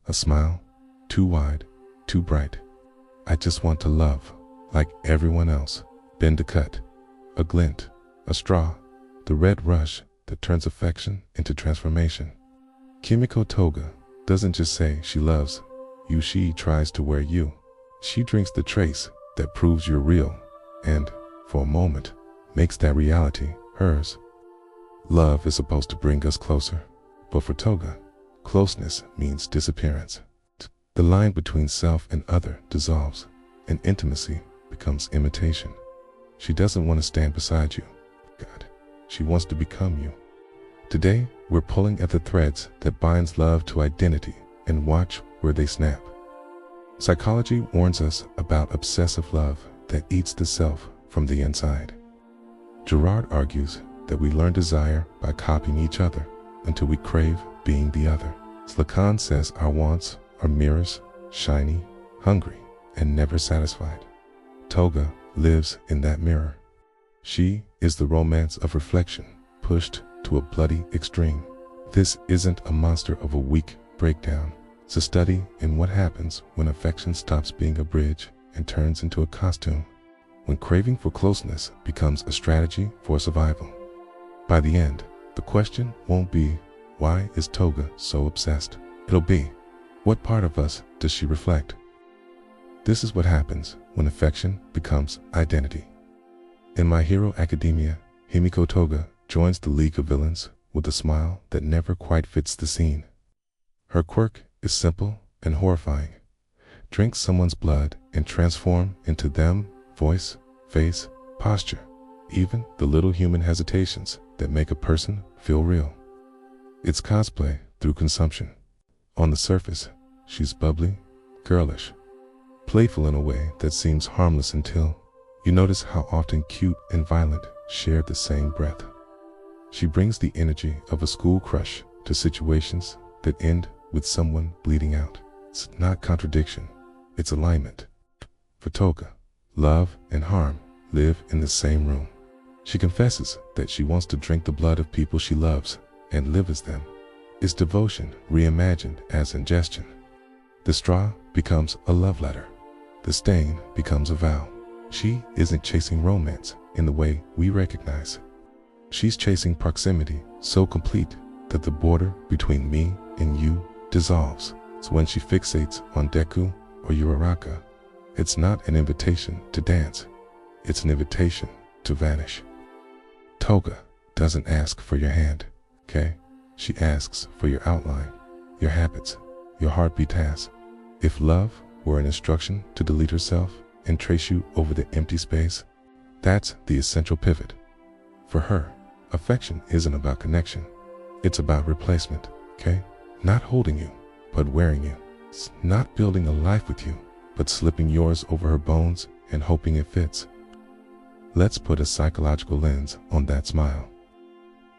A smile, too wide, too bright. I just want to love, like everyone else. Bend a cut, a glint, a straw, the red rush that turns affection into transformation. Himiko Toga doesn't just say she loves you, she tries to wear you. She drinks the trace that proves you're real, and, for a moment, makes that reality hers. Love is supposed to bring us closer, but for Toga, closeness means disappearance. The line between self and other dissolves, and intimacy becomes imitation. She doesn't want to stand beside you, God. She wants to become you. Today, we're pulling at the threads that binds love to identity and watch where they snap. Psychology warns us about obsessive love that eats the self from the inside. Girard argues that we learn desire by copying each other until we crave being the other. Lacan says our wants are mirrors, shiny, hungry, and never satisfied. Toga lives in that mirror. She is the romance of reflection, pushed to a bloody extreme. This isn't a monster of a weak breakdown. It's a study in what happens when affection stops being a bridge and turns into a costume, when craving for closeness becomes a strategy for survival. By the end, the question won't be, why is Toga so obsessed? It'll be, what part of us does she reflect? This is what happens when affection becomes identity. In My Hero Academia, Himiko Toga joins the League of Villains with a smile that never quite fits the scene. Her quirk is simple and horrifying. Drink someone's blood and transform into them, voice, face, posture, even the little human hesitations that make a person feel real. It's cosplay through consumption. On the surface, she's bubbly, girlish, playful in a way that seems harmless until you notice how often cute and violent share the same breath. She brings the energy of a school crush to situations that end with someone bleeding out. It's not contradiction, it's alignment. For Toga, love and harm live in the same room. She confesses that she wants to drink the blood of people she loves and live as them. It's devotion reimagined as ingestion. The straw becomes a love letter. The stain becomes a vow. She isn't chasing romance in the way we recognize. She's chasing proximity so complete that the border between me and you dissolves. So when she fixates on Deku or Uraraka, it's not an invitation to dance. It's an invitation to vanish. Toga doesn't ask for your hand, okay? She asks for your outline, your habits, your heartbeat tasks. If love were an instruction to delete herself and trace you over the empty space, that's the essential pivot. For her, affection isn't about connection. It's about replacement, okay? Not holding you, but wearing you. It's not building a life with you, but slipping yours over her bones and hoping it fits. Let's put a psychological lens on that smile.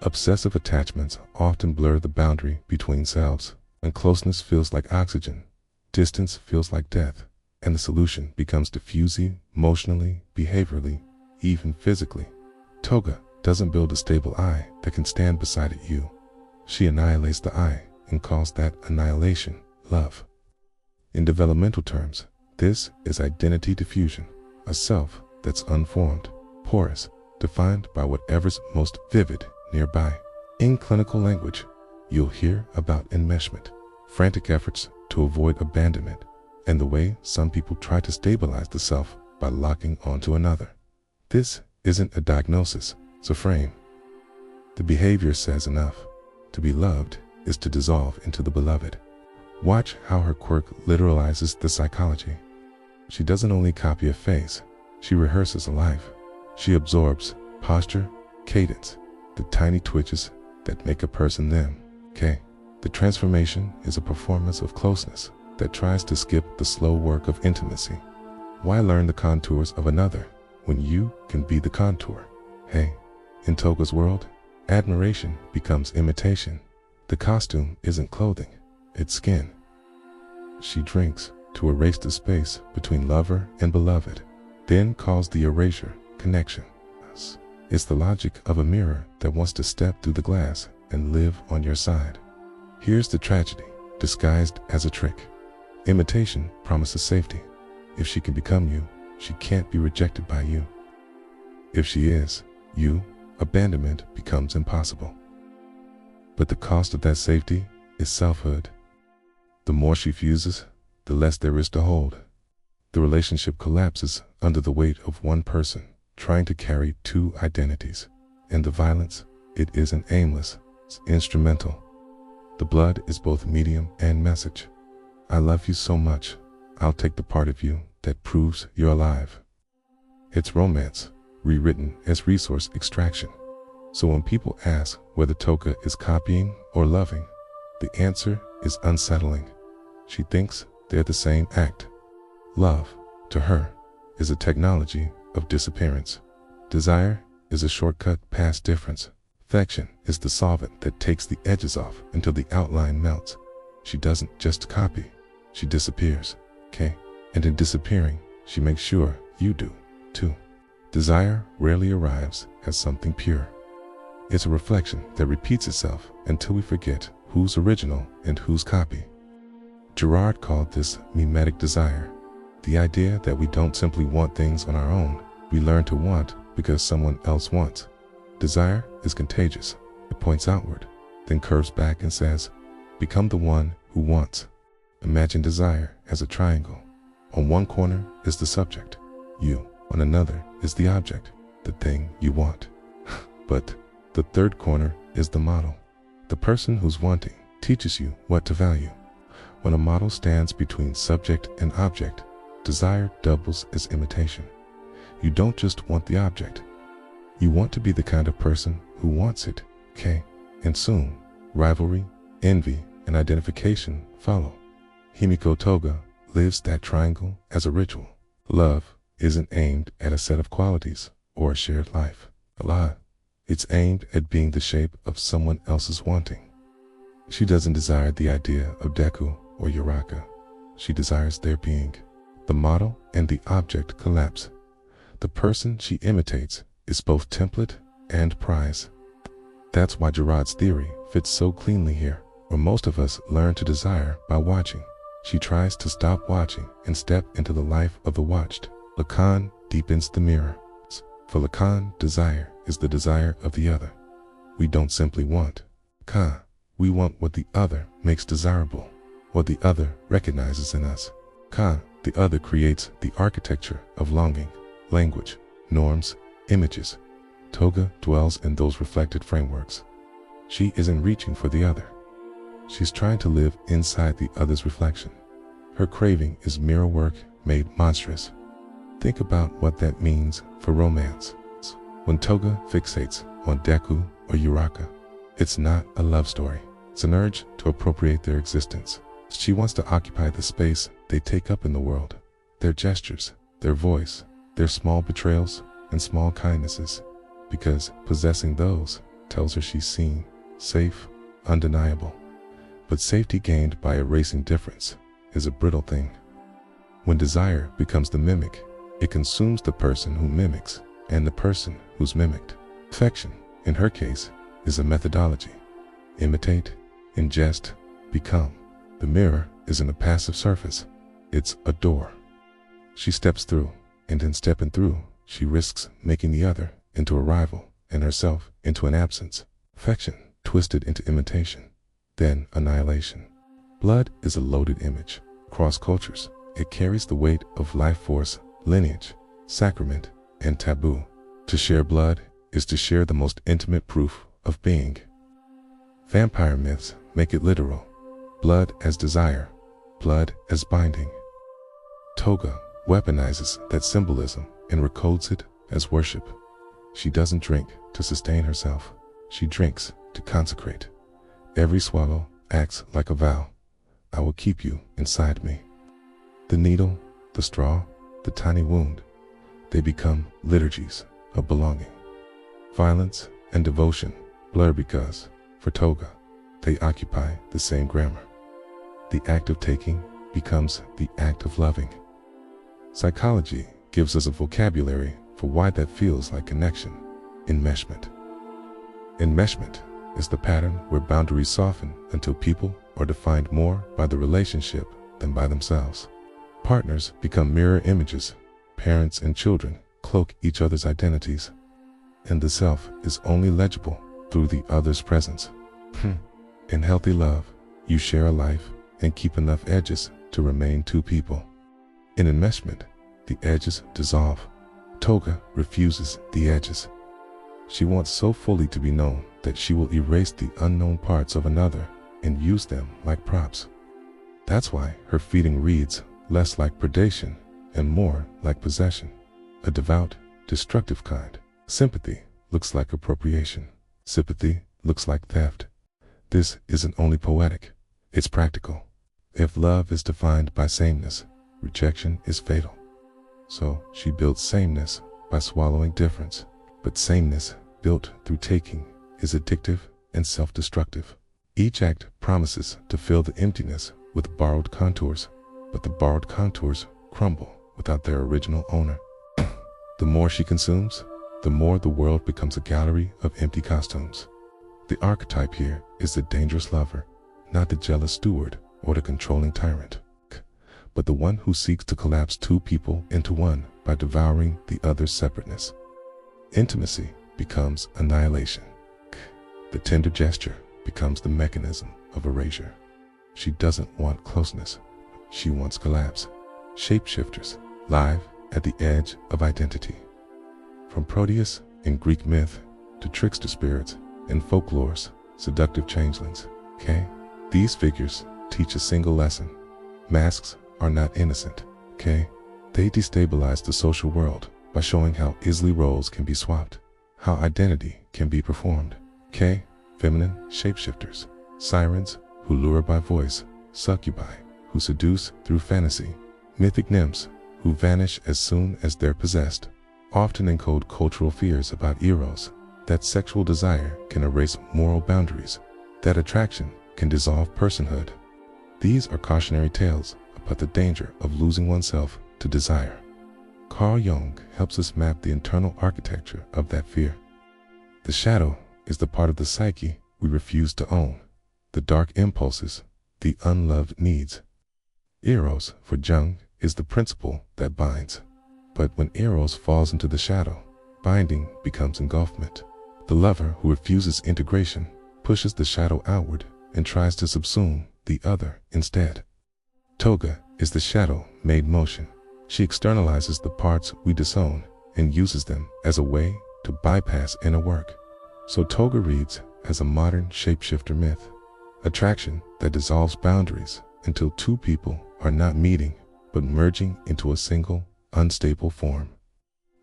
Obsessive attachments often blur the boundary between selves, and closeness feels like oxygen, distance feels like death, and the solution becomes diffusing emotionally, behaviorally, even physically. Toga doesn't build a stable I that can stand beside you. She annihilates the I and calls that annihilation love. In developmental terms, this is identity diffusion, a self that's unformed, porous, defined by whatever's most vivid nearby. In clinical language, you'll hear about enmeshment, frantic efforts to avoid abandonment, and the way some people try to stabilize the self by locking onto another. This isn't a diagnosis, it's a frame. The behavior says enough. To be loved is to dissolve into the beloved. Watch how her quirk literalizes the psychology. She doesn't only copy a face, she rehearses a life. She absorbs posture, cadence, the tiny twitches that make a person them, okay? The transformation is a performance of closeness that tries to skip the slow work of intimacy. Why learn the contours of another when you can be the contour? Hey, in Toga's world, admiration becomes imitation. The costume isn't clothing, it's skin. She drinks to erase the space between lover and beloved, then calls the erasure connection. It's the logic of a mirror that wants to step through the glass and live on your side. Here's the tragedy. disguised as a trick. Imitation promises safety. If she can become you, she can't be rejected by you. If she is you, abandonment becomes impossible. But the cost of that safety is selfhood. The more she fuses, the less there is to hold. The relationship collapses under the weight of one person trying to carry two identities. And the violence, it isn't aimless, it's instrumental. The blood is both medium and message. I love you so much, I'll take the part of you that proves you're alive. It's romance, rewritten as resource extraction. So when people ask whether Toga is copying or loving, the answer is unsettling. She thinks they're the same act. Love, to her, is a technology of disappearance. Desire is a shortcut past difference. Affection is the solvent that takes the edges off until the outline melts. She doesn't just copy, she disappears, okay? And in disappearing, she makes sure you do, too. Desire rarely arrives as something pure. It's a reflection that repeats itself until we forget who's original and who's copy. Girard called this mimetic desire, the idea that we don't simply want things on our own, we learn to want because someone else wants. Desire is contagious. It points outward, then curves back and says, become the one who wants. Imagine desire as a triangle. On one corner is the subject, you. On another is the object, the thing you want. But the third corner is the model. The person who's wanting teaches you what to value. When a model stands between subject and object, desire doubles as imitation. You don't just want the object. You want to be the kind of person who wants it, okay? And soon, rivalry, envy, and identification follow. Himiko Toga lives that triangle as a ritual. Love isn't aimed at a set of qualities or a shared life. A lot. It's aimed at being the shape of someone else's wanting. She doesn't desire the idea of Deku or Yuraka. She desires their being. The model and the object collapse. The person she imitates is both template and prize. That's why Girard's theory fits so cleanly here, where most of us learn to desire by watching. She tries to stop watching and step into the life of the watched. Lacan deepens the mirror. For Lacan, desire is the desire of the other. We don't simply want Lacan. We want what the other makes desirable, what the other recognizes in us. Lacan, the other creates the architecture of longing, language, norms, images. Toga dwells in those reflected frameworks. She isn't reaching for the other. She's trying to live inside the other's reflection. Her craving is mirror work made monstrous. Think about what that means for romance. When Toga fixates on Deku or Yuraka, it's not a love story. It's an urge to appropriate their existence. She wants to occupy the space they take up in the world, their gestures, their voice, their small betrayals and small kindnesses, because possessing those tells her she's seen, safe, undeniable. But safety gained by erasing difference is a brittle thing. When desire becomes the mimic, it consumes the person who mimics and the person who's mimicked. Affection, in her case, is a methodology. Imitate, ingest, become. The mirror isn't a passive surface, it's a door. She steps through, and in stepping through, she risks making the other into a rival and herself into an absence. Affection twisted into imitation, then annihilation. Blood is a loaded image. Across cultures, it carries the weight of life force, lineage, sacrament, and taboo. To share blood is to share the most intimate proof of being. Vampire myths make it literal. Blood as desire, blood as binding. Toga weaponizes that symbolism and recodes it as worship. She doesn't drink to sustain herself. She drinks to consecrate. Every swallow acts like a vow. I will keep you inside me. The needle, the straw, the tiny wound, they become liturgies of belonging. Violence and devotion blur because, for Toga, they occupy the same grammar. The act of taking becomes the act of loving. Psychology gives us a vocabulary for why that feels like connection. Enmeshment. Enmeshment is the pattern where boundaries soften until people are defined more by the relationship than by themselves. Partners become mirror images. Parents and children cloak each other's identities, and the self is only legible through the other's presence. In healthy love, you share a life and keep enough edges to remain two people. In enmeshment, the edges dissolve. Toga refuses the edges. She wants so fully to be known that she will erase the unknown parts of another and use them like props. That's why her feeding reads less like predation and more like possession, a devout, destructive kind. Sympathy looks like appropriation. Sympathy looks like theft. This isn't only poetic, it's practical. If love is defined by sameness, rejection is fatal. So she builds sameness by swallowing difference. But sameness built through taking is addictive and self-destructive. Each act promises to fill the emptiness with borrowed contours, but the borrowed contours crumble without their original owner. The more she consumes, the more the world becomes a gallery of empty costumes. The archetype here is the dangerous lover, not the jealous steward or the controlling tyrant, but the one who seeks to collapse two people into one by devouring the other's separateness. Intimacy becomes annihilation. The tender gesture becomes the mechanism of erasure. She doesn't want closeness, she wants collapse. Shapeshifters live at the edge of identity. From Proteus in Greek myth to trickster spirits in folklore's seductive changelings, these figures teach a single lesson. Masks are not innocent, They destabilize the social world by showing how easily roles can be swapped, how identity can be performed. Feminine shapeshifters, sirens who lure by voice, succubi who seduce through fantasy, mythic nymphs who vanish as soon as they're possessed, often encode cultural fears about eros, that sexual desire can erase moral boundaries, that attraction can dissolve personhood. These are cautionary tales about the danger of losing oneself to desire. Carl Jung helps us map the internal architecture of that fear. The shadow is the part of the psyche we refuse to own, the dark impulses, the unloved needs. Eros, for Jung, is the principle that binds. But when Eros falls into the shadow, binding becomes engulfment. The lover who refuses integration pushes the shadow outward and tries to subsume the other instead. Toga is the shadow made motion. She externalizes the parts we disown and uses them as a way to bypass inner work. So Toga reads as a modern shapeshifter myth, attraction that dissolves boundaries until two people are not meeting but merging into a single, unstable form.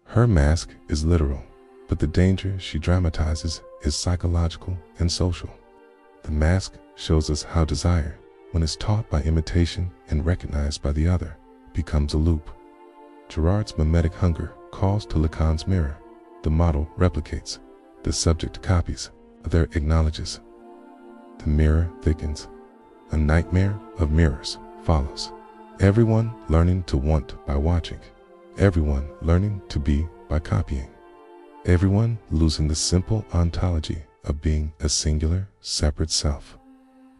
Her mask is literal, but the danger she dramatizes is psychological and social. The mask shows us how desire, when it's taught by imitation and recognized by the other, becomes a loop. Girard's mimetic hunger calls to Lacan's mirror. The model replicates, the subject copies, other acknowledges. The mirror thickens. A nightmare of mirrors follows. Everyone learning to want by watching. Everyone learning to be by copying. Everyone losing the simple ontology of being a singular, separate self.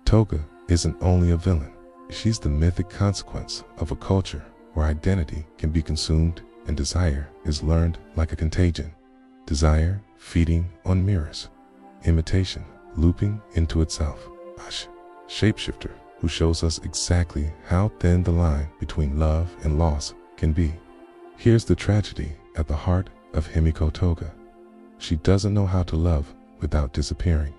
Toga isn't only a villain, she's the mythic consequence of a culture where identity can be consumed and desire is learned like a contagion. Desire feeding on mirrors. Imitation looping into itself. Shapeshifter who shows us exactly how thin the line between love and loss can be. Here's the tragedy at the heart of Himiko Toga. She doesn't know how to love without disappearing,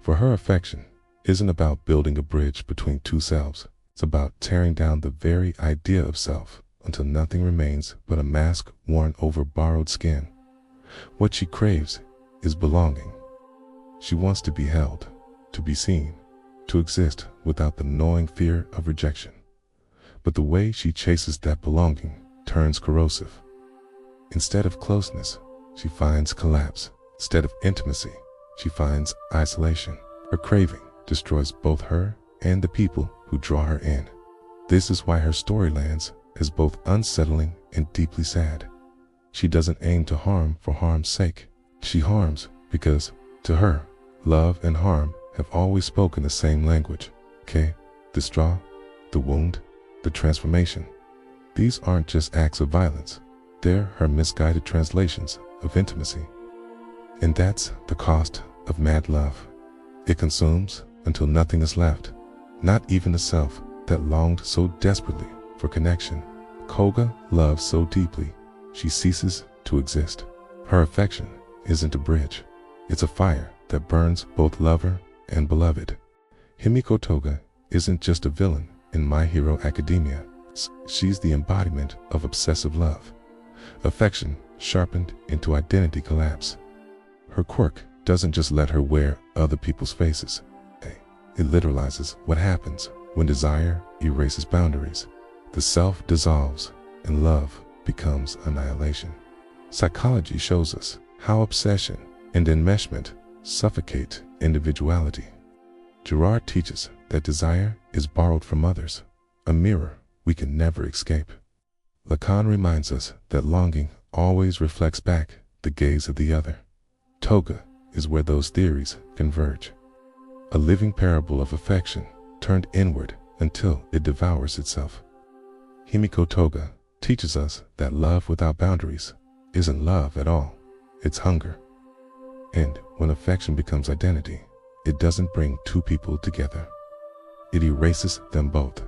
For her affection isn't about building a bridge between two selves. It's about tearing down the very idea of self until nothing remains but a mask worn over borrowed skin. What she craves is belonging. She wants to be held, to be seen, to exist without the gnawing fear of rejection. But the way she chases that belonging turns corrosive. Instead of closeness, she finds collapse. Instead of intimacy, she finds isolation. Her craving destroys both her and the people who draw her in. This is why her story lands as both unsettling and deeply sad. She doesn't aim to harm for harm's sake. She harms because, to her, love and harm have always spoken the same language. Okay? The straw, the wound, the transformation. These aren't just acts of violence. They're her misguided translations of intimacy. And that's the cost of mad love. It consumes until nothing is left, not even the self that longed so desperately for connection. Koga loves so deeply, she ceases to exist. Her affection isn't a bridge. It's a fire that burns both lover and beloved. Himiko Toga isn't just a villain in My Hero Academia. She's the embodiment of obsessive love. Affection sharpened into identity collapse. Her quirk doesn't just let her wear other people's faces. It literalizes what happens when desire erases boundaries. The self dissolves and love becomes annihilation. Psychology shows us how obsession and enmeshment suffocate individuality. Girard teaches that desire is borrowed from others, a mirror we can never escape. Lacan reminds us that longing always reflects back the gaze of the other. Toga is where those theories converge. A living parable of affection turned inward until it devours itself. Himiko Toga teaches us that love without boundaries isn't love at all, it's hunger. And when affection becomes identity, it doesn't bring two people together. It erases them both.